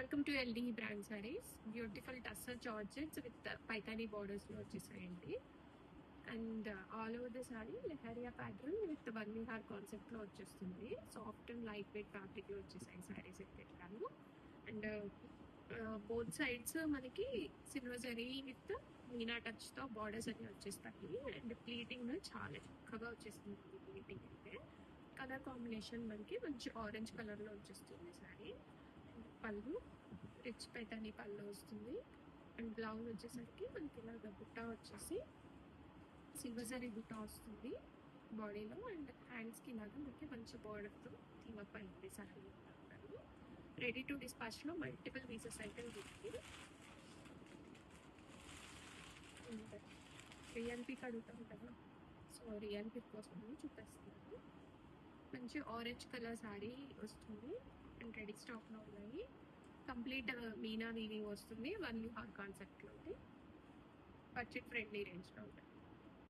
Welcome to LD brand saris. Beautiful tussar georgettes with Paithani borders లో వచ్చేసాయండి. And all over the sari Leheriya pattern with one Vihar concept లో వచ్చేస్తుంది. Soft and light weight fabric లో వచ్చేసాయి సారీస్ అయితే ఇట్లాను. అండ్ బోత్ సైడ్స్ మనకి silver zari with meena touch తో బార్డర్స్ అన్ని వచ్చేస్తాయి. అండ్ ప్లీటింగ్ చాలా చక్కగా వచ్చేస్తుంది. ప్లీటింగ్ అయితే కలర్ కాంబినేషన్ మనకి మంచి ఆరెంజ్ కలర్ లో వచ్చేస్తుంది సారీ. పళ్ళు రిచ్ పైతానీ పళ్ళు వస్తుంది. అండ్ బ్లౌజ్ వచ్చేసరికి మనకి ఇలాగ బుట్ట వచ్చేసి సిల్వర్ జరీ బుట్ట వస్తుంది బాడీలో. అండ్ హ్యాండ్స్కి ఇలాగా మనకి మంచి బార్డర్తో థీమప్ అయింది సారీ. రెడీ టు డిస్పాచ్ లో మల్టిపుల్ పీసెస్ అయితే ఉంది. రియల్ పిక్ అడుగుతాం కదా, సో రియల్ పిక్ కోసం చూపిస్తున్నాను. మంచి ఆరెంజ్ కలర్ సారీ వస్తుంది అండ్ రెడీ స్టాక్ లో ఉన్నాయి. కంప్లీట్ మీనా వీవింగ్ వస్తుంది. వన్ విహార్ కాన్సెప్ట్ లో బడ్జెట్ ఫ్రెండ్లీ రేంజ్ లో ఉంటుంది.